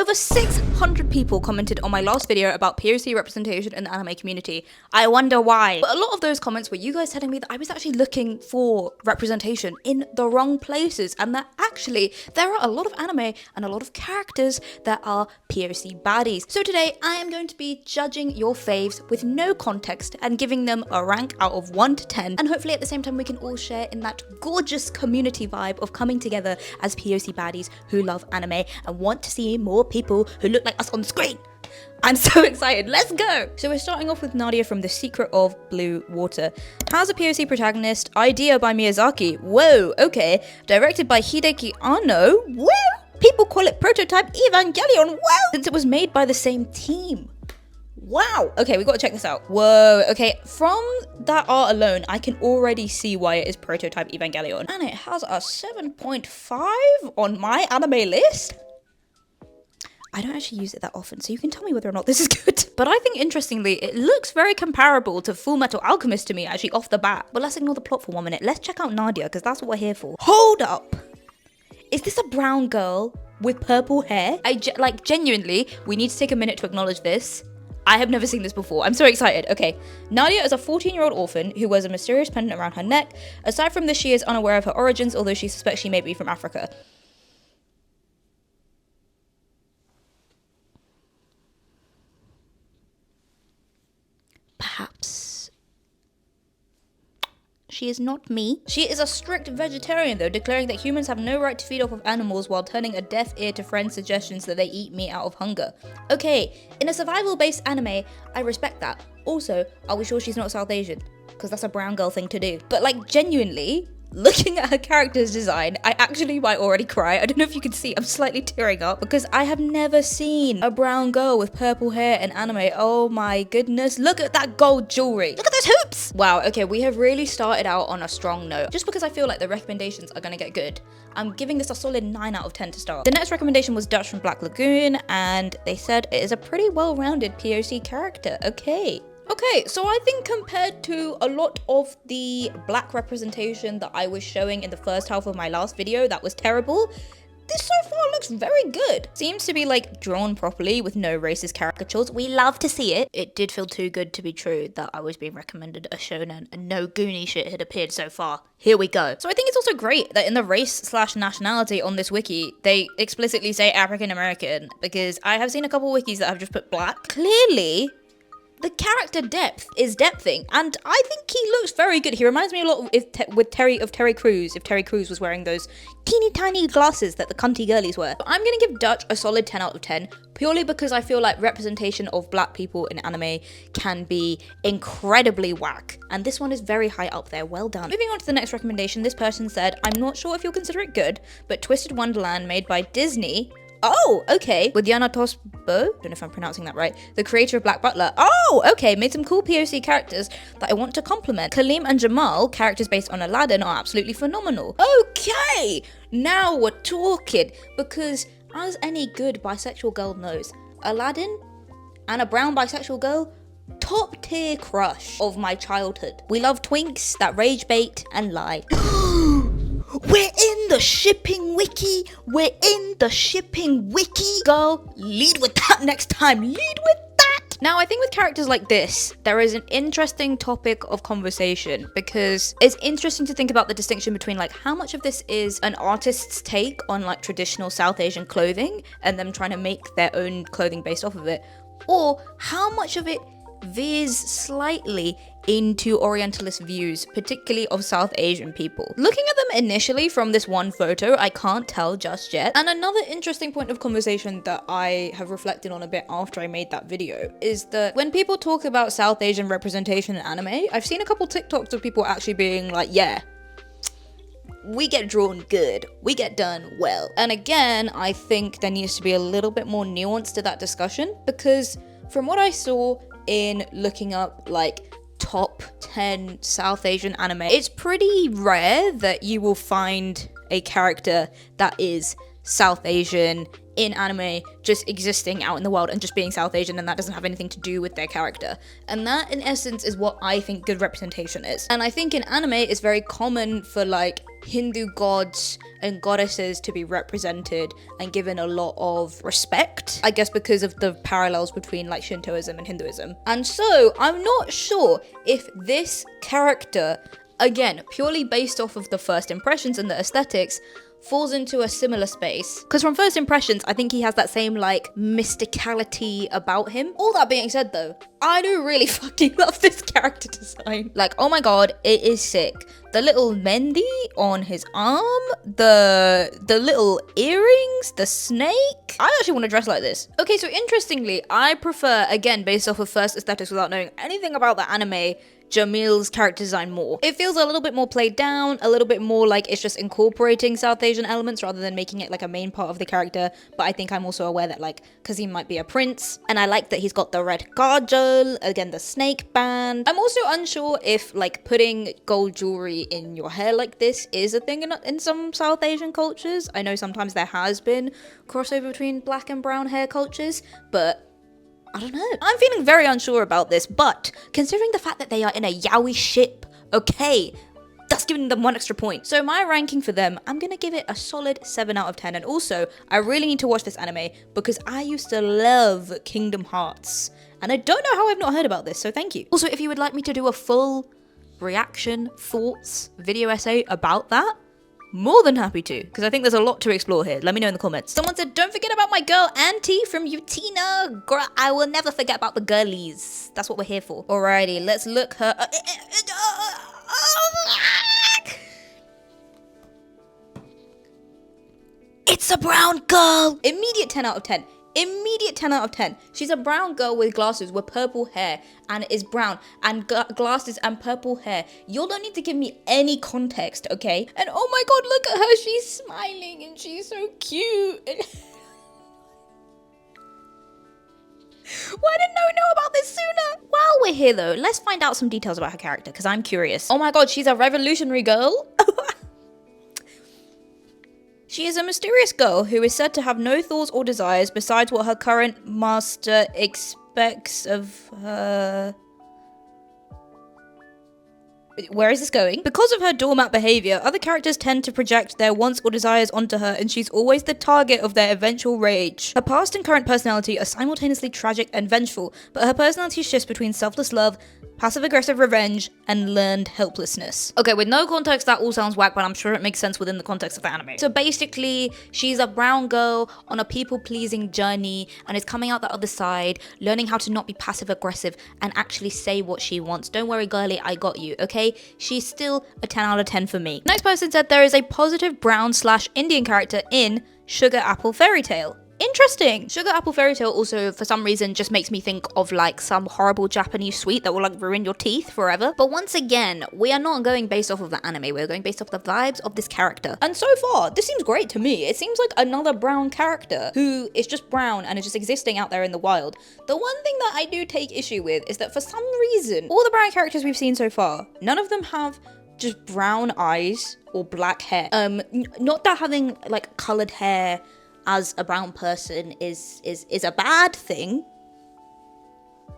Over 600 people commented on my last video about POC representation in the anime community. I wonder why. But a lot of those comments were you guys telling me that I was actually looking for representation in the wrong places, and that actually there are a lot of anime and a lot of characters that are POC baddies. So today I am going to be judging your faves with no context and giving them a rank out of 1 to 10, and hopefully at the same time we can all share in that gorgeous community vibe of coming together as POC baddies who love anime and want to see more people who look like us on screen. I'm so excited, let's go! So we're starting off with Nadia from The Secret of Blue Water. Has a POC protagonist, idea by Miyazaki, whoa, okay, directed by Hideki Anno, whoa, people call it Prototype Evangelion, whoa, since it was made by the same team. Wow, okay, we gotta check this out. Whoa, okay, from that art alone, I can already see why it is Prototype Evangelion. And it has a 7.5 on my anime list. I don't actually use it that often, so you can tell me whether or not this is good. But I think, interestingly, it looks very comparable to Full Metal Alchemist to me, actually, off the bat. But let's ignore the plot for 1 minute. Let's check out Nadia, because that's what we're here for. Hold up! Is this a brown girl with purple hair? Like, genuinely, we need to take a minute to acknowledge this. I have never seen this before. I'm so excited. Okay, Nadia is a 14-year-old orphan who wears a mysterious pendant around her neck. Aside from this, she is unaware of her origins, although she suspects she may be from Africa. Perhaps she is not me. She is a strict vegetarian though, declaring that humans have no right to feed off of animals while turning a deaf ear to friends' suggestions that they eat meat out of hunger. Okay, in a survival-based anime, I respect that. Also, are we sure she's not South Asian? Because that's a brown girl thing to do. But like, genuinely, looking at her character's design, I actually might already cry. I don't know if you can see, I'm slightly tearing up because I have never seen a brown girl with purple hair in anime. Oh my goodness, look at that gold jewelry. Look at those hoops. Wow, okay, we have really started out on a strong note. Just because I feel like the recommendations are gonna get good, I'm giving this a solid 9 out of 10 to start. The next recommendation was Dutch from Black Lagoon, and they said it is a pretty well-rounded POC character. Okay, so I think compared to a lot of the black representation that I was showing in the first half of my last video that was terrible, this so far looks very good. Seems to be like drawn properly with no racist caricatures. We love to see it. It did feel too good to be true that I was being recommended a shonen and no Goonie shit had appeared so far. Here we go. So I think it's also great that in the race/nationality on this wiki, they explicitly say African American, because I have seen a couple wikis that have just put black. Clearly, the character depth is depthing, and I think he looks very good. He reminds me a lot of Terry Crews, if Terry Crews was wearing those teeny tiny glasses that the cunty girlies wear. I'm gonna give Dutch a solid 10 out of 10, purely because I feel like representation of black people in anime can be incredibly whack, and this one is very high up there. Well done. Moving on to the next recommendation, this person said, I'm not sure if you'll consider it good, but Twisted Wonderland made by Disney. Oh, okay. With DanAndPhilBeats, don't know if I'm pronouncing that right, the creator of Black Butler. Oh, okay, made some cool POC characters that I want to compliment. Kalim and Jamil, characters based on Aladdin, are absolutely phenomenal. Okay, now we're talking, because as any good bisexual girl knows, Aladdin and a brown bisexual girl, top tier crush of my childhood. We love twinks that rage bait and lie. We're in the shipping wiki. We're in the shipping wiki. Girl, lead with that next time. Lead with that. Now, I think with characters like this, there is an interesting topic of conversation, because it's interesting to think about the distinction between like how much of this is an artist's take on like traditional South Asian clothing and them trying to make their own clothing based off of it, or how much of it veers slightly into Orientalist views, particularly of South Asian people. Looking at them initially from this one photo, I can't tell just yet. And another interesting point of conversation that I have reflected on a bit after I made that video is that when people talk about South Asian representation in anime, I've seen a couple TikToks of people actually being like, yeah, we get drawn good, we get done well. And again, I think there needs to be a little bit more nuance to that discussion, because from what I saw in looking up like top 10 South Asian anime, it's pretty rare that you will find a character that is South Asian in anime, just existing out in the world and just being South Asian, and that doesn't have anything to do with their character. And that, in essence, is what I think good representation is. And I think in anime, it's very common for like Hindu gods and goddesses to be represented and given a lot of respect, I guess because of the parallels between like Shintoism and Hinduism. And so I'm not sure if this character, again, purely based off of the first impressions and the aesthetics, falls into a similar space. Because from first impressions, I think he has that same like mysticality about him. All that being said though, I do really fucking love this character design. Like, oh my god, it is sick. The little Mendi on his arm, the little earrings, the snake. I actually want to dress like this. Okay, so interestingly, I prefer, again, based off of first aesthetics without knowing anything about the anime, Jamil's character design more. It feels a little bit more played down, a little bit more like it's just incorporating South Asian elements rather than making it like a main part of the character. But I think I'm also aware that like Kazim might be a prince, and I like that he's got the red kajal, again the snake band. I'm also unsure if like putting gold jewelry in your hair like this is a thing in some South Asian cultures. I know sometimes there has been crossover between black and brown hair cultures, but I don't know. I'm feeling very unsure about this, but considering the fact that they are in a yaoi ship, okay, that's giving them 1 extra point. So my ranking for them, I'm gonna give it a solid 7 out of 10. And also, I really need to watch this anime because I used to love Kingdom Hearts. And I don't know how I've not heard about this, so thank you. Also, if you would like me to do a full reaction, thoughts, video essay about that, more than happy to, because I think there's a lot to explore here. Let me know in the comments. Someone said, don't forget about my girl Anthy from Utena. Girl, I will never forget about the girlies. That's what we're here for. Alrighty, let's look her. It's a brown girl. Immediate 10 out of 10. Immediate 10 out of 10. She's a brown girl with glasses with purple hair and is brown and glasses and purple hair. You don't need to give me any context, okay? And oh my god, look at her. She's smiling and she's so cute. Why didn't no one know about this sooner? While we're here though, let's find out some details about her character because I'm curious. Oh my god, she's a revolutionary girl. She is a mysterious girl who is said to have no thoughts or desires besides what her current master expects of her. Where is this going? Because of her doormat behavior, other characters tend to project their wants or desires onto her, and she's always the target of their eventual rage. Her past and current personality are simultaneously tragic and vengeful, but her personality shifts between selfless love, passive-aggressive revenge, and learned helplessness. Okay, with no context, that all sounds whack, but I'm sure it makes sense within the context of the anime. So basically, she's a brown girl on a people-pleasing journey, and is coming out the other side, learning how to not be passive-aggressive, and actually say what she wants. Don't worry, girlie, I got you, okay? She's still a 10 out of 10 for me. Next person said there is a positive brown/Indian character in Sugar Apple Fairy Tale. Interesting. Sugar Apple Fairy Tale also, for some reason, just makes me think of like some horrible Japanese sweet that will like ruin your teeth forever. But once again, we are not going based off of the anime. We're going based off the vibes of this character. And so far, this seems great to me. It seems like another brown character who is just brown and is just existing out there in the wild. The one thing that I do take issue with is that for some reason, all the brown characters we've seen so far, none of them have just brown eyes or black hair. Not that having like colored hair as a brown person is a bad thing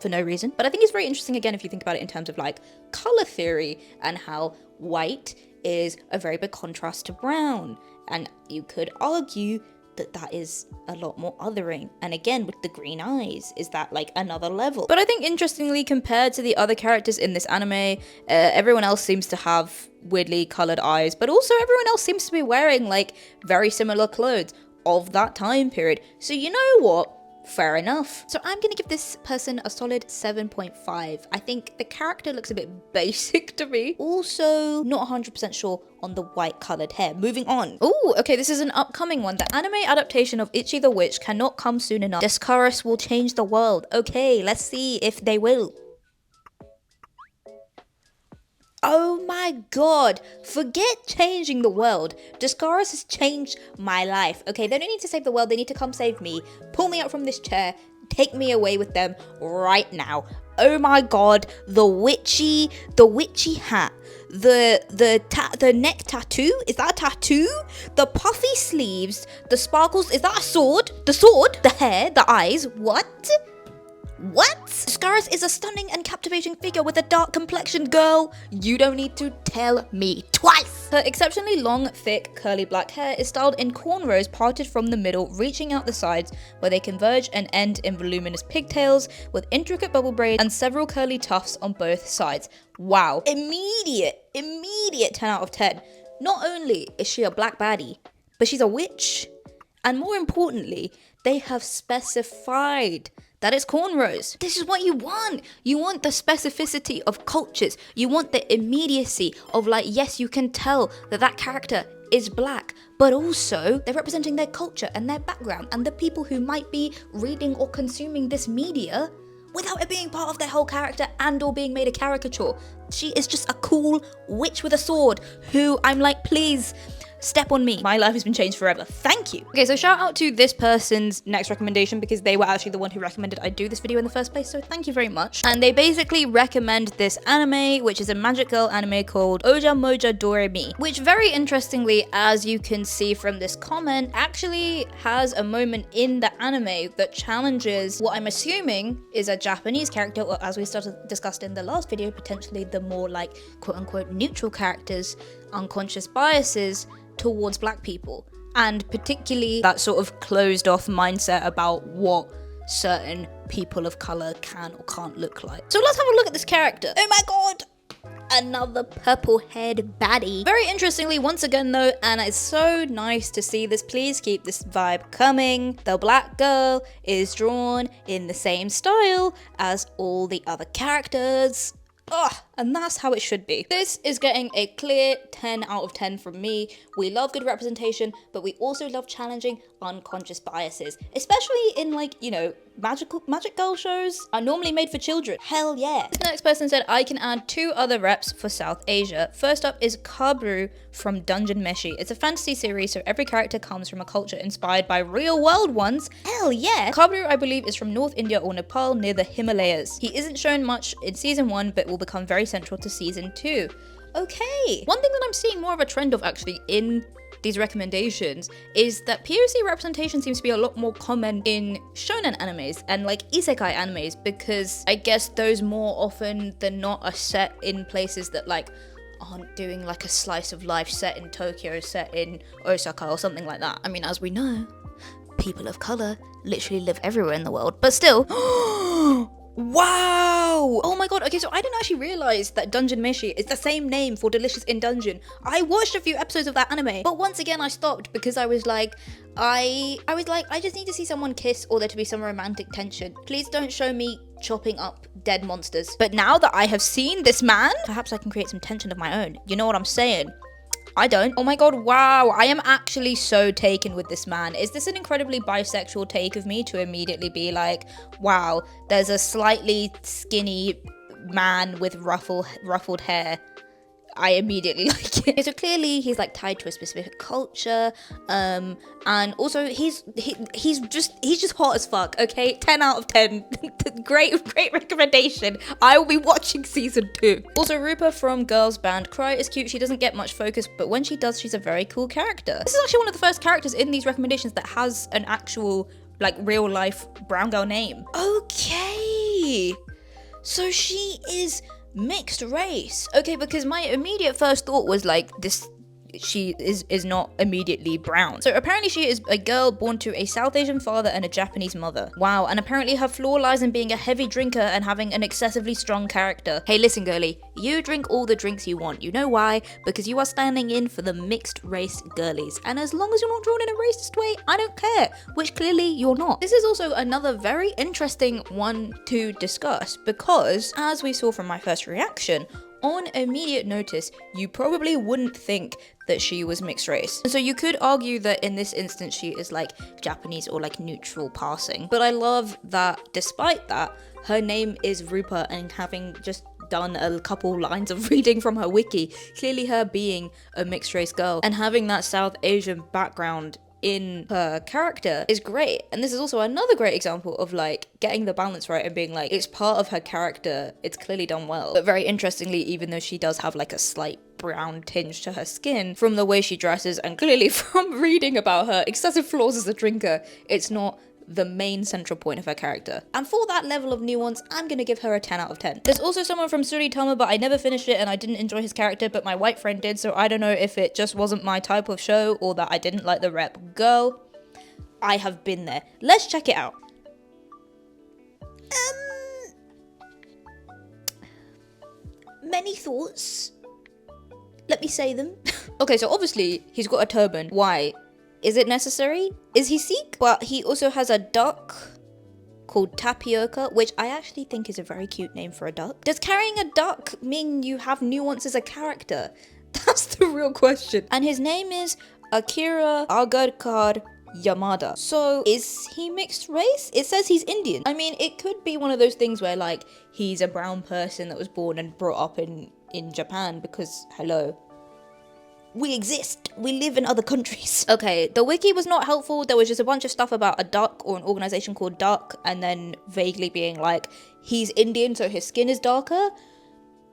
for no reason. But I think it's very interesting, again, if you think about it in terms of like color theory and how white is a very big contrast to brown. And you could argue that that is a lot more othering. And again, with the green eyes, is that like another level? But I think interestingly, compared to the other characters in this anime, everyone else seems to have weirdly colored eyes, but also everyone else seems to be wearing like very similar clothes of that time period. So you know what? Fair enough. So I'm gonna give this person a solid 7.5. I think the character looks a bit basic to me. Also, not 100% sure on the white colored hair. Moving on. Oh, okay, this is an upcoming one. The anime adaptation of Ichi the Witch cannot come soon enough. Desscaras will change the world. Okay, let's see if they will. Oh my god, forget changing the world. Desscaras has changed my life. Okay, they don't need to save the world, they need to come save me. Pull me out from this chair, take me away with them right now. Oh my god, the witchy hat, the neck tattoo, is that a tattoo? The puffy sleeves, the sparkles, is that a sword? The sword, the hair, the eyes, what? Desscaras is a stunning and captivating figure with a dark complexion, girl. You don't need to tell me twice. Her exceptionally long, thick, curly black hair is styled in cornrows parted from the middle, reaching out the sides where they converge and end in voluminous pigtails with intricate bubble braids and several curly tufts on both sides. Wow. Immediate 10 out of 10. Not only is she a black baddie, but she's a witch. And more importantly, they have specified that it's cornrows. This is what you want. You want the specificity of cultures. You want the immediacy of like, yes, you can tell that that character is black, but also they're representing their culture and their background and the people who might be reading or consuming this media without it being part of their whole character and or being made a caricature. She is just a cool witch with a sword who I'm like, please, step on me. My life has been changed forever. Thank you. Okay, so shout out to this person's next recommendation because they were actually the one who recommended I do this video in the first place, so thank you very much. And they basically recommend this anime, which is a magic girl anime called Ojamajo doremi, which very interestingly, as you can see from this comment, actually has a moment in the anime that challenges what I'm assuming is a Japanese character, or as we discussed in the last video, potentially the more like quote-unquote neutral characters' unconscious biases towards black people, and particularly that sort of closed off mindset about what certain people of color can or can't look like. So let's have a look at this character. Oh my god! Another purple-haired baddie. Very interestingly, once again though, and it's so nice to see this, please keep this vibe coming, the black girl is drawn in the same style as all the other characters. Ugh, and that's how it should be. This is getting a clear 10 out of 10 from me. We love good representation, but we also love challenging unconscious biases, especially in like, you know, magic girl shows are normally made for children. Hell yeah. The next person said, I can add 2 other reps for South Asia. First up is Kabru from Dungeon Meshi. It's a fantasy series, so every character comes from a culture inspired by real world ones. Hell yeah. Kabru, I believe, is from North India or Nepal near the Himalayas. He isn't shown much in season 1, but will become very central to season 2. Okay. One thing that I'm seeing more of a trend of actually in these recommendations is that POC representation seems to be a lot more common in shonen animes and like isekai animes, because I guess those more often than not are set in places that like aren't doing like a slice of life set in Tokyo, set in Osaka or something like that. I mean, as we know, people of color literally live everywhere in the world, but still. Wow! Oh my god, okay, so I didn't actually realize that Dungeon Meshi is the same name for Delicious in Dungeon. I watched a few episodes of that anime, but once again I stopped because I was like, I just need to see someone kiss or there to be some romantic tension. Please don't show me chopping up dead monsters. But now that I have seen this man, perhaps I can create some tension of my own. You know what I'm saying? I don't. Oh my god, wow. I am actually so taken with this man. Is this an incredibly bisexual take of me to immediately be like, wow, there's a slightly skinny man with ruffled hair? I immediately like it. So clearly he's like tied to a specific culture, and also he's just hot as fuck. Okay, 10 out of 10. great recommendation. I will be watching season 2. Also, Rupa from girls band Cry is cute. She doesn't get much focus, but when she does, she's a very cool character. This is actually one of the first characters in these recommendations that has an actual like real life brown girl name. Okay, so she is mixed race. Okay, because my immediate first thought was like, she is not immediately brown. So apparently she is a girl born to a South Asian father and a Japanese mother. Wow, and apparently her flaw lies in being a heavy drinker and having an excessively strong character. Hey, listen girly, you drink all the drinks you want. You know why? Because you are standing in for the mixed race girlies. And as long as you're not drawn in a racist way, I don't care, which clearly you're not. This is also another very interesting one to discuss because, as we saw from my first reaction, on immediate notice, you probably wouldn't think that she was mixed race. And so you could argue that in this instance, she is like Japanese or like neutral passing. But I love that despite that, her name is Rupa, and having just done a couple lines of reading from her wiki, clearly her being a mixed race girl and having that South Asian background in her character is great. And this is also another great example of like getting the balance right and being like, it's part of her character, it's clearly done well. But very interestingly, even though she does have like a slight brown tinge to her skin from the way she dresses and clearly from reading about her excessive flaws as a drinker, it's not the main central point of her character. And for that level of nuance, I'm gonna give her a 10 out of 10. There's also someone from Tsuritama, but I never finished it and I didn't enjoy his character, but my white friend did, so I don't know if it just wasn't my type of show or that I didn't like the rep. Girl, I have been there. Let's check it out. Many thoughts. Let me say them. Okay, so obviously he's got a turban. Why? Is it necessary? Is he Sikh? But he also has a duck called Tapioca, which I actually think is a very cute name for a duck. Does carrying a duck mean you have nuance as a character? That's the real question. And his name is Akira Agarkar Yamada. So is he mixed race? It says he's Indian. I mean, it could be one of those things where like he's a brown person that was born and brought up in Japan because, hello, we exist. We live in other countries. Okay, the wiki was not helpful. There was just a bunch of stuff about a duck or an organization called Duck, and then vaguely being like, he's Indian, so his skin is darker.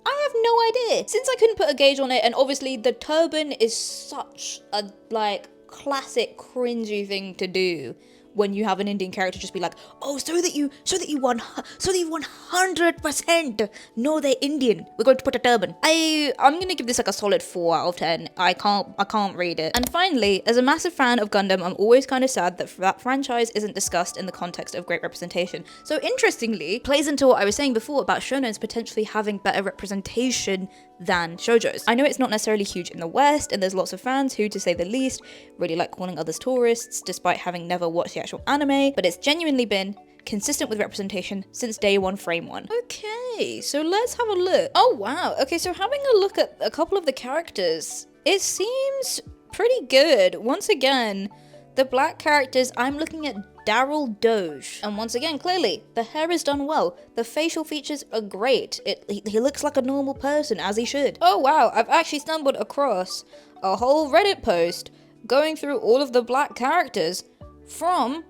I have no idea. Since I couldn't put a gauge on it, and obviously the turban is such a, like, classic cringy thing to do when you have an Indian character just be like, oh, so that you 100% know they're Indian, we're going to put a turban. I'm gonna give this like a solid 4 out of 10. I can't read it. And finally, as a massive fan of Gundam, I'm always kind of sad that that franchise isn't discussed in the context of great representation. So interestingly, plays into what I was saying before about shonens potentially having better representation than shoujos. I know it's not necessarily huge in the West, and there's lots of fans who, to say the least, really like calling others tourists, despite having never watched the actual anime, but it's genuinely been consistent with representation since day one, frame one. Okay, so let's have a look. Oh wow, okay, so having a look at a couple of the characters, it seems pretty good. Once again, the black characters, I'm looking at Daryl Doge. And once again, clearly, the hair is done well. The facial features are great. He looks like a normal person, as he should. Oh wow, I've actually stumbled across a whole Reddit post going through all of the black characters from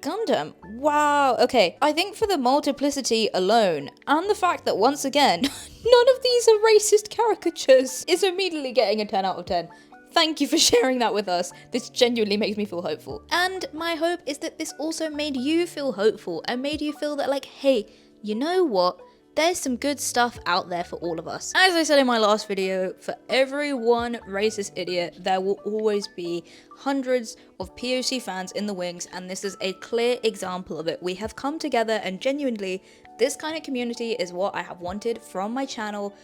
Gundam. Wow, okay. I think for the multiplicity alone, and the fact that once again, none of these are racist caricatures, is immediately getting a 10 out of 10. Thank you for sharing that with us. This genuinely makes me feel hopeful. And my hope is that this also made you feel hopeful and made you feel that like, hey, you know what? There's some good stuff out there for all of us. As I said in my last video, for every one racist idiot, there will always be hundreds of POC fans in the wings, and this is a clear example of it. We have come together, and genuinely, this kind of community is what I have wanted from my channel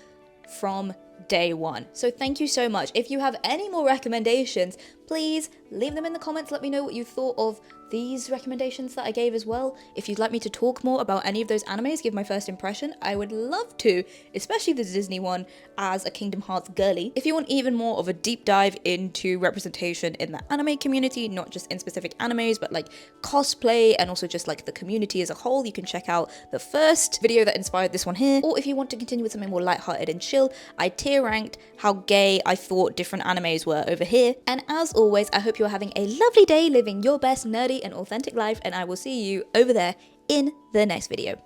from day one. So thank you so much. If you have any more recommendations, please leave them in the comments. Let me know what you thought of these recommendations that I gave as well. If you'd like me to talk more about any of those animes, give my first impression, I would love to, especially the Disney one as a Kingdom Hearts girly. If you want even more of a deep dive into representation in the anime community, not just in specific animes, but like cosplay and also just like the community as a whole, you can check out the first video that inspired this one here. Or if you want to continue with something more lighthearted and chill, I tier ranked how gay I thought different animes were over here. And as always, I hope you're having a lovely day living your best nerdy and authentic life, and I will see you over there in the next video.